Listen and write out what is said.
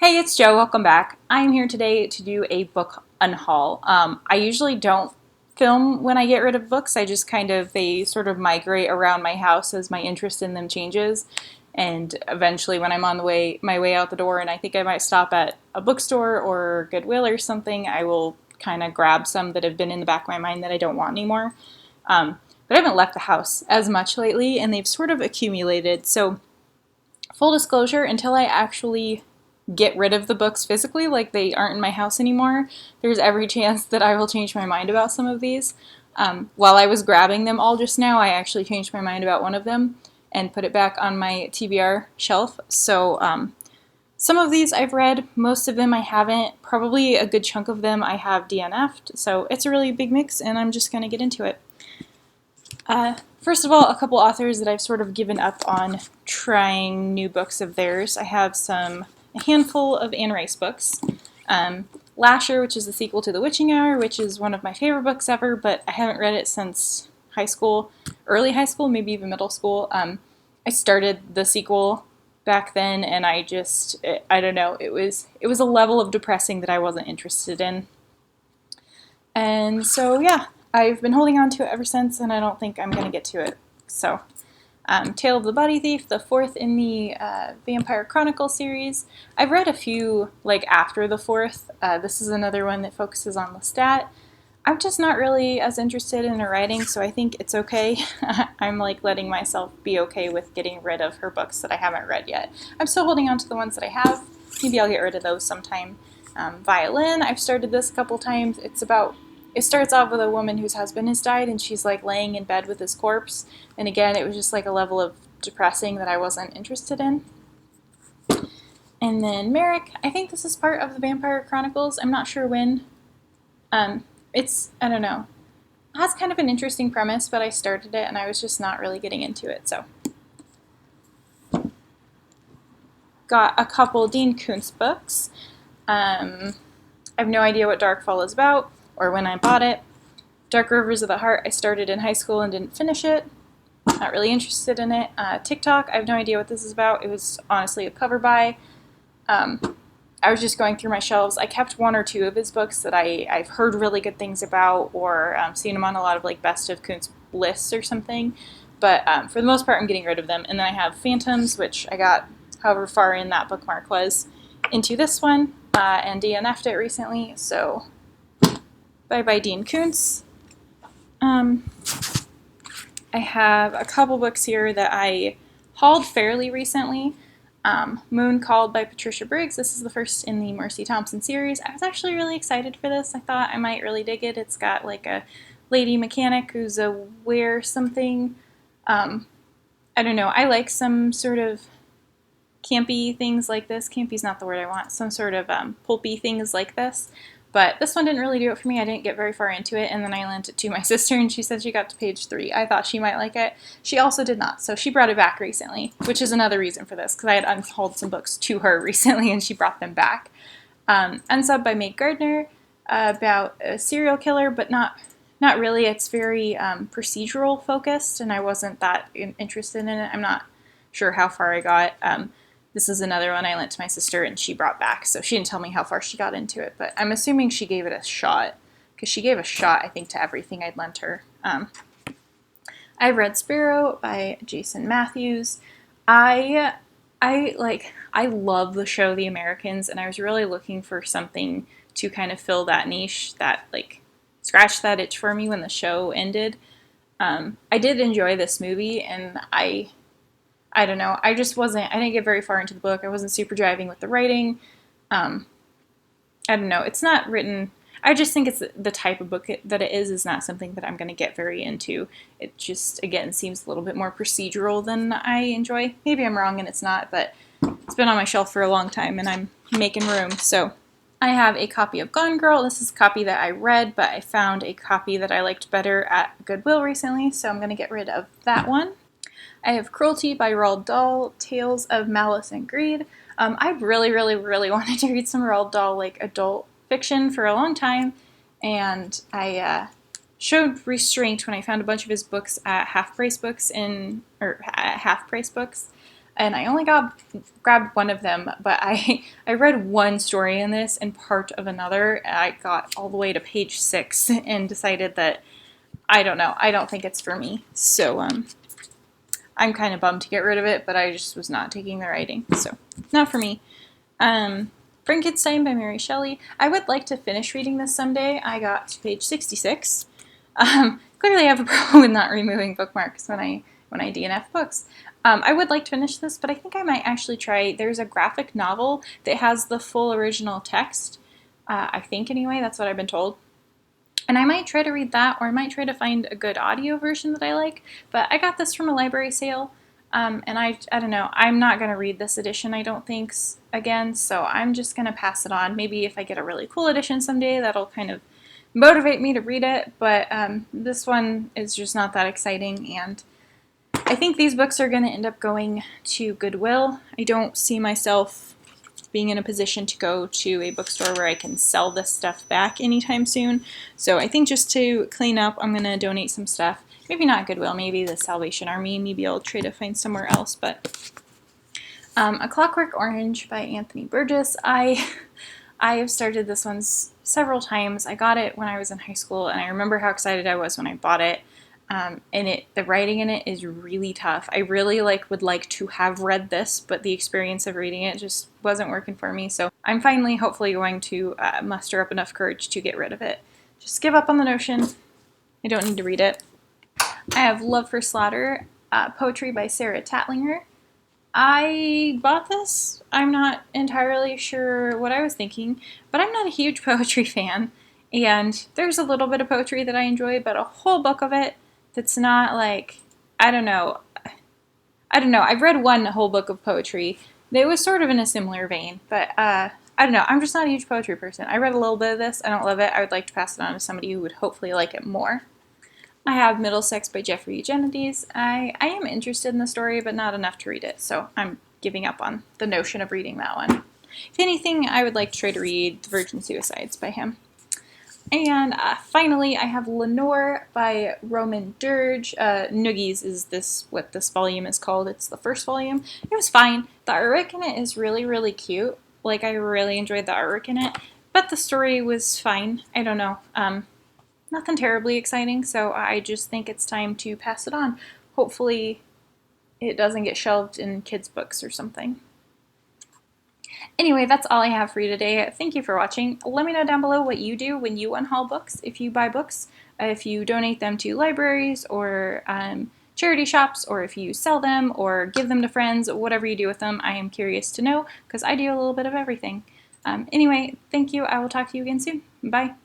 Hey, it's Joe. Welcome back. I'm here today to do a book unhaul. I usually don't film when I get rid of books. I just they sort of migrate around my house as my interest in them changes. And eventually, when I'm on my way out the door, and I think I might stop at a bookstore or Goodwill or something, I will kind of grab some that have been in the back of my mind that I don't want anymore. But I haven't left the house as much lately, and they've sort of accumulated. So, full disclosure, until I actually get rid of the books physically, like they aren't in my house anymore, there's every chance that I will change my mind about some of these. While I was grabbing them all just now, I actually changed my mind about one of them and put it back on my TBR shelf. So some of these I've read, most of them I haven't. Probably a good chunk of them I have DNF'd, so it's a really big mix, and I'm just going to get into it. First of all, a couple authors that I've sort of given up on trying new books of theirs. I have a handful of Anne Rice books. Lasher, which is the sequel to The Witching Hour, which is one of my favorite books ever, but I haven't read it since high school, early high school, maybe even middle school. I started the sequel back then, and I don't know, it was a level of depressing that I wasn't interested in. And so, yeah, I've been holding on to it ever since, and I don't think I'm going to get to it. So, Tale of the Body Thief, the fourth in the Vampire Chronicle series. I've read a few, after the fourth. This is another one that focuses on Lestat. I'm just not really as interested in her writing, so I think it's okay. I'm, letting myself be okay with getting rid of her books that I haven't read yet. I'm still holding on to the ones that I have. Maybe I'll get rid of those sometime. Violin, I've started this a couple times. It starts off with a woman whose husband has died, and she's laying in bed with his corpse. And again, it was just a level of depressing that I wasn't interested in. And then Merrick, I think this is part of the Vampire Chronicles. I'm not sure when. I don't know. It has kind of an interesting premise, but I started it and I was just not really getting into it, so. Got a couple Dean Koontz books. I have no idea what Darkfall is about or when I bought it. Dark Rivers of the Heart, I started in high school and didn't finish it. Not really interested in it. TikTok, I have no idea what this is about. It was honestly a cover buy. I was just going through my shelves. I kept one or two of his books that I've heard really good things about, or seen them on a lot of best of Koontz lists or something. But for the most part, I'm getting rid of them. And then I have Phantoms, which I got however far in that bookmark was into this one, and DNF'd it recently. So bye-bye Dean Koontz. I have a couple books here that I hauled fairly recently. Moon Called by Patricia Briggs. This is the first in the Mercy Thompson series. I was actually really excited for this. I thought I might really dig it. It's got a lady mechanic who's aware something. I don't know. I like some sort of campy things like this. Campy's not the word I want. Some sort of pulpy things like this. But this one didn't really do it for me. I didn't get very far into it, and then I lent it to my sister, and she said she got to page 3. I thought she might like it. She also did not, so she brought it back recently, which is another reason for this, because I had unhauled some books to her recently, and she brought them back. Unsubbed by Meg Gardner, about a serial killer, but not really. It's very procedural focused, and I wasn't that interested in it. I'm not sure how far I got. This is another one I lent to my sister and she brought back, so she didn't tell me how far she got into it, but I'm assuming she gave it a shot, because she gave a shot, I think, to everything I'd lent her. I read Sparrow by Jason Matthews. I love the show The Americans, and I was really looking for something to kind of fill that niche, that scratch that itch for me when the show ended. I did enjoy this movie, and I don't know, I didn't get very far into the book. I wasn't super driving with the writing. I don't know, it's not written, I just think it's the type of book that it is not something that I'm going to get very into. It just, again, seems a little bit more procedural than I enjoy. Maybe I'm wrong and it's not, but it's been on my shelf for a long time and I'm making room. So I have a copy of Gone Girl. This is a copy that I read, but I found a copy that I liked better at Goodwill recently, so I'm going to get rid of that one. I have Cruelty by Roald Dahl, Tales of Malice and Greed. I really, really, really wanted to read some Roald Dahl, adult fiction for a long time, and I showed restraint when I found a bunch of his books at half-price books. and I only grabbed one of them, but I read one story in this and part of another. I got all the way to page 6 and decided that I don't know. I don't think it's for me. So I'm kind of bummed to get rid of it, but I just was not taking the writing, so not for me. Frankenstein by Mary Shelley. I would like to finish reading this someday. I got to page 66. Clearly, I have a problem with not removing bookmarks when I DNF books. I would like to finish this, but I think I might actually try. There's a graphic novel that has the full original text. I think anyway, that's what I've been told. And I might try to read that, or I might try to find a good audio version that I like. But I got this from a library sale, and I don't know. I'm not going to read this edition, I don't think, again. So I'm just going to pass it on. Maybe if I get a really cool edition someday, that'll kind of motivate me to read it. But this one is just not that exciting, and I think these books are going to end up going to Goodwill. I don't see myself being in a position to go to a bookstore where I can sell this stuff back anytime soon. So I think just to clean up, I'm going to donate some stuff. Maybe not Goodwill, maybe the Salvation Army. Maybe I'll try to find somewhere else. But A Clockwork Orange by Anthony Burgess. I have started this one several times. I got it when I was in high school, and I remember how excited I was when I bought it. And the writing in it is really tough. I really would like to have read this, but the experience of reading it just wasn't working for me. So I'm finally, hopefully, going to muster up enough courage to get rid of it. Just give up on the notion. I don't need to read it. I have Love for Slaughter, poetry by Sarah Tatlinger. I bought this. I'm not entirely sure what I was thinking, but I'm not a huge poetry fan. And there's a little bit of poetry that I enjoy, but a whole book of it that's not I don't know. I've read one whole book of poetry that was sort of in a similar vein, but I don't know. I'm just not a huge poetry person. I read a little bit of this. I don't love it. I would like to pass it on to somebody who would hopefully like it more. I have Middlesex by Jeffrey Eugenides. I am interested in the story, but not enough to read it, so I'm giving up on the notion of reading that one. If anything, I would like to try to read The Virgin Suicides by him. And finally, I have Lenore by Roman Dirge. Noogies is what this volume is called. It's the first volume. It was fine. The artwork in it is really, really cute. I really enjoyed the artwork in it. But the story was fine. I don't know. Nothing terribly exciting, so I just think it's time to pass it on. Hopefully, it doesn't get shelved in kids' books or something. Anyway, that's all I have for you today. Thank you for watching. Let me know down below what you do when you unhaul books, if you buy books, if you donate them to libraries or charity shops, or if you sell them or give them to friends, whatever you do with them. I am curious to know because I do a little bit of everything. Anyway, thank you. I will talk to you again soon. Bye.